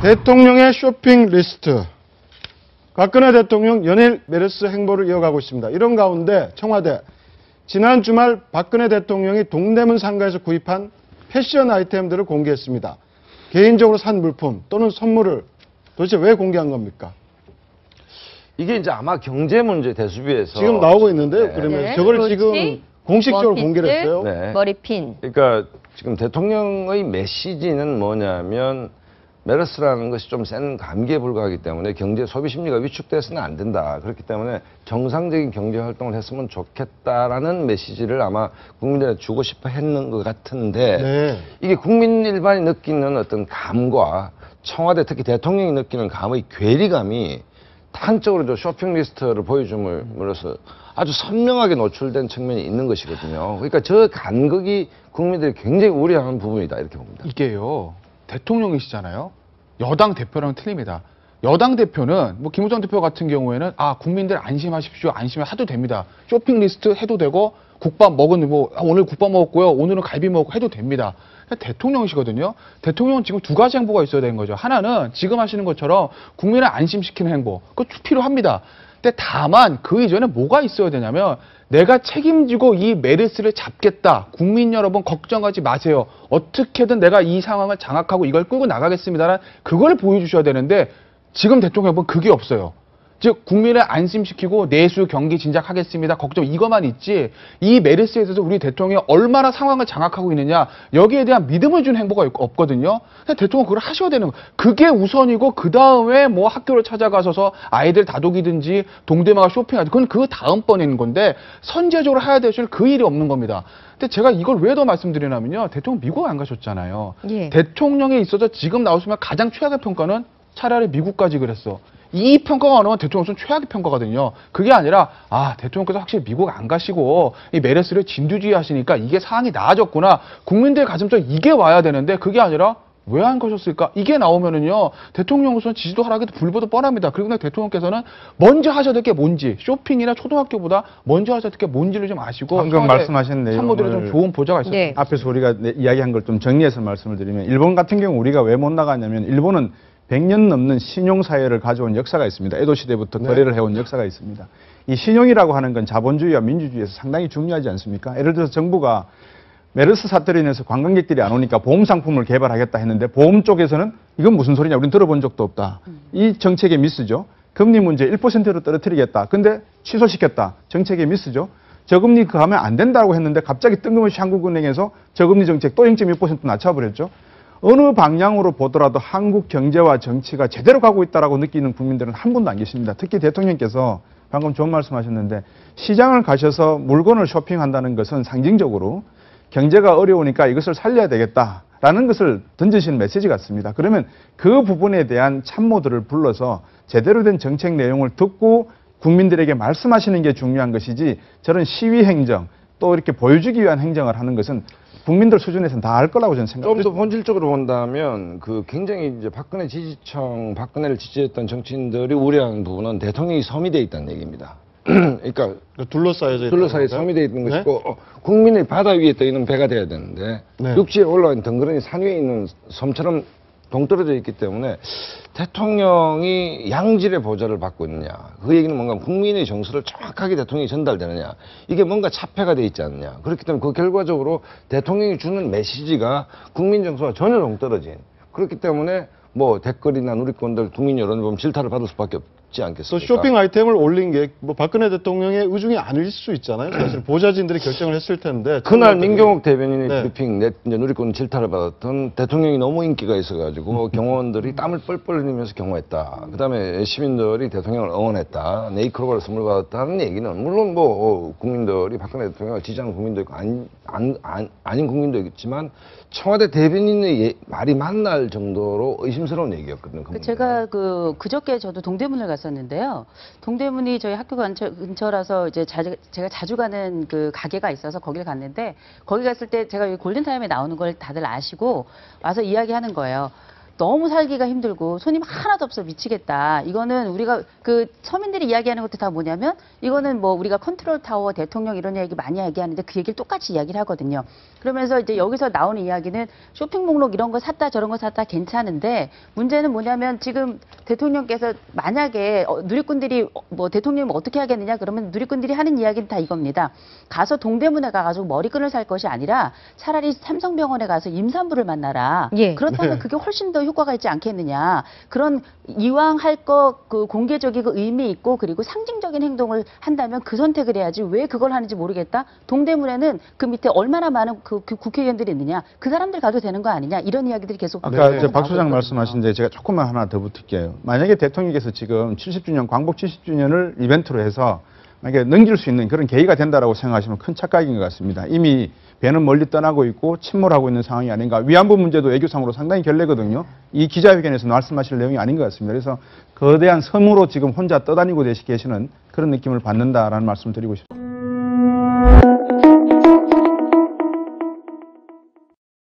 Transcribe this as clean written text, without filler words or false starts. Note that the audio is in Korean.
대통령의 쇼핑 리스트. 박근혜 대통령 연일 메르스 행보를 이어가고 있습니다. 이런 가운데 청와대 지난 주말 박근혜 대통령이 동대문 상가에서 구입한 패션 아이템들을 공개했습니다. 개인적으로 산 물품 또는 선물을 도대체 왜 공개한 겁니까? 이게 이제 아마 경제 문제 대수비에서 지금 나오고 있는데요. 네. 그러면 네. 저걸 그렇지. 지금 공식적으로 머피스, 공개를 했어요. 네. 머리핀. 그러니까 지금 대통령의 메시지는 뭐냐면 메르스라는 것이 좀 센 감기에 불과하기 때문에 경제 소비 심리가 위축돼서는 안 된다. 그렇기 때문에 정상적인 경제 활동을 했으면 좋겠다라는 메시지를 아마 국민들한테 주고 싶어 했는 것 같은데 네. 이게 국민 일반이 느끼는 어떤 감과 청와대 특히 대통령이 느끼는 감의 괴리감이 한쪽으로 저 쇼핑 리스트를 보여줌으로써 아주 선명하게 노출된 측면이 있는 것이거든요. 그러니까 저 간극이 국민들이 굉장히 우려하는 부분이다 이렇게 봅니다. 이게요, 대통령이시잖아요. 여당 대표랑 틀립니다. 여당 대표는 뭐 김우성 대표 같은 경우에는 국민들 안심하십시오, 안심하도 됩니다. 쇼핑 리스트 해도 되고 국밥 먹은 오늘 국밥 먹었고요, 오늘은 갈비 먹고 해도 됩니다. 대통령이시거든요. 대통령은 지금 두 가지 행보가 있어야 되는 거죠. 하나는 지금 하시는 것처럼 국민을 안심시키는 행보, 그거 필요합니다. 근데 다만 그 이전에 뭐가 있어야 되냐면 내가 책임지고 이 메르스를 잡겠다. 국민 여러분 걱정하지 마세요. 어떻게든 내가 이 상황을 장악하고 이걸 끌고 나가겠습니다라는 그걸 보여주셔야 되는데 지금 대통령은 그게 없어요. 즉 국민을 안심시키고 내수 경기 진작하겠습니다. 걱정 이것만 있지 이 메르스에 대해서 우리 대통령이 얼마나 상황을 장악하고 있느냐 여기에 대한 믿음을 준 행보가 없거든요. 대통령 그걸 하셔야 되는 거예요. 그게 우선이고 그 다음에 뭐 학교를 찾아가셔서 아이들 다독이든지 동대문가 쇼핑하든지 그건 그 다음번인 건데 선제적으로 해야 될 그 일이 없는 겁니다. 근데 제가 이걸 왜 더 말씀드리냐면요. 대통령 미국 안 가셨잖아요. 예. 대통령에 있어서 지금 나오시면 가장 최악의 평가는 차라리 미국까지 그랬어. 이 평가가 나오면 대통령은 최악의 평가거든요. 그게 아니라 대통령께서 확실히 미국 안 가시고 이 메르스를 진두지휘 하시니까 이게 상황이 나아졌구나. 국민들의 가슴속에 이게 와야 되는데 그게 아니라 왜 안 가셨을까? 이게 나오면은요. 대통령으로서는 지지도 하락이 불보듯 뻔합니다. 그리고 대통령께서는 먼저 하셔야 될 게 뭔지 쇼핑이나 초등학교보다 먼저 하셔야 될 게 뭔지를 좀 아시고 방금 말씀하신 내용을 참모들의 좀 좋은 보좌가 있었습니다. 네. 앞에서 우리가 이야기한 걸 좀 정리해서 말씀을 드리면 일본 같은 경우 우리가 왜 못 나가냐면 일본은 100년 넘는 신용사회를 가져온 역사가 있습니다. 에도 시대부터 거래를 해온 역사가 있습니다. 이 신용이라고 하는 건 자본주의와 민주주의에서 상당히 중요하지 않습니까? 예를 들어서 정부가 메르스 사태로 인해서 관광객들이 안 오니까 보험 상품을 개발하겠다 했는데 보험 쪽에서는 이건 무슨 소리냐 우리는 들어본 적도 없다. 이 정책의 미스죠. 금리 문제 1%로 떨어뜨리겠다. 근데 취소시켰다. 정책의 미스죠. 저금리 그거 하면 안 된다고 했는데 갑자기 뜬금없이 한국은행에서 저금리 정책 또 0.2% 낮춰버렸죠. 어느 방향으로 보더라도 한국 경제와 정치가 제대로 가고 있다라고 느끼는 국민들은 한 분도 안 계십니다. 특히 대통령께서 방금 좋은 말씀하셨는데 시장을 가셔서 물건을 쇼핑한다는 것은 상징적으로 경제가 어려우니까 이것을 살려야 되겠다라는 것을 던지시는 메시지 같습니다. 그러면 그 부분에 대한 참모들을 불러서 제대로 된 정책 내용을 듣고 국민들에게 말씀하시는 게 중요한 것이지 저런 시위 행정 또 이렇게 보여주기 위한 행정을 하는 것은 국민들 수준에서는 다 알 거라고 저는 생각합니다. 좀 더 본질적으로 본다면 굉장히 이제 박근혜 지지층, 박근혜를 지지했던 정치인들이 우려하는 부분은 대통령이 섬이 돼 있다는 얘기입니다. 그러니까 둘러싸여 섬이 돼 있는 네? 것이고 국민의 바다 위에 떠 있는 배가 돼야 되는데 네. 육지에 올라온 덩그러니 산 위에 있는 섬처럼 동떨어져 있기 때문에 대통령이 양질의 보좌를 받고 있느냐 그 얘기는 뭔가 국민의 정서를 정확하게 대통령이 전달되느냐 이게 뭔가 차폐가 돼 있지 않느냐 그렇기 때문에 그 결과적으로 대통령이 주는 메시지가 국민 정서와 전혀 동떨어진 그렇기 때문에 뭐 댓글이나 누리꾼들 국민 여론을 보면 질타를 받을 수밖에 없지 않겠습니까? 또 쇼핑 아이템을 올린 게 뭐 박근혜 대통령의 의중이 아닐 수 있잖아요. 사실 보좌진들이 결정을 했을 텐데. 그날 민경욱 대변인의 네. 브리핑 이제 누리꾼 질타를 받았던 대통령이 너무 인기가 있어가지고 경호원들이 땀을 뻘뻘 흘리면서 경호했다. 그다음에 시민들이 대통령을 응원했다. 네이클로바를 선물 받았다는 얘기는 물론 뭐 국민들이 박근혜 대통령을 지지하는 국민도 있고 아닌 국민도 있지만 청와대 대변인의 말이 맞날 정도로 의심스러운 얘기였거든요. 제가 그저께 저도 동대문을 갔었는데요. 동대문이 저희 학교 근처라서 이제 제가 자주 가는 그 가게가 있어서 거길 갔는데 거기 갔을 때 제가 골든타임에 나오는 걸 다들 아시고 와서 이야기하는 거예요. 너무 살기가 힘들고 손님 하나도 없어 미치겠다. 이거는 우리가 그 서민들이 이야기하는 것도 다 뭐냐면 이거는 뭐 우리가 컨트롤 타워 대통령 이런 얘기 많이 얘기하는데 그 얘기를 똑같이 이야기를 하거든요. 그러면서 이제 여기서 나오는 이야기는 쇼핑 목록 이런 거 샀다 저런 거 샀다 괜찮은데 문제는 뭐냐면 지금 대통령께서 만약에 누리꾼들이 뭐 대통령이 어떻게 하겠느냐 그러면 누리꾼들이 하는 이야기는 다 이겁니다. 가서 동대문에 가가지고 머리끈을 살 것이 아니라 차라리 삼성병원에 가서 임산부를 만나라. 예. 그렇다면 그게 훨씬 더 효과가 있지 않겠느냐. 그런 이왕 할 거 그 공개적이고 의미 있고 그리고 상징적인 행동을 한다면 그 선택을 해야지 왜 그걸 하는지 모르겠다. 동대문에는 그 밑에 얼마나 많은 그 국회의원들이 있느냐. 그 사람들 가도 되는 거 아니냐. 이런 이야기들이 계속 아까 네. 이제 박 소장 나오고 말씀하신데 제가 조금만 하나 더 붙을게요. 만약에 대통령께서 지금 70주년 광복 70주년을 이벤트로 해서 만약에 넘길 수 있는 그런 계기가 된다라고 생각하시면 큰 착각인 것 같습니다. 이미 배는 멀리 떠나고 있고 침몰하고 있는 상황이 아닌가. 위안부 문제도 외교상으로 상당히 결례거든요. 이 기자회견에서 말씀하실 내용이 아닌 것 같습니다. 그래서 거대한 섬으로 지금 혼자 떠다니고 계시는 그런 느낌을 받는다라는 말씀을 드리고 싶습니다.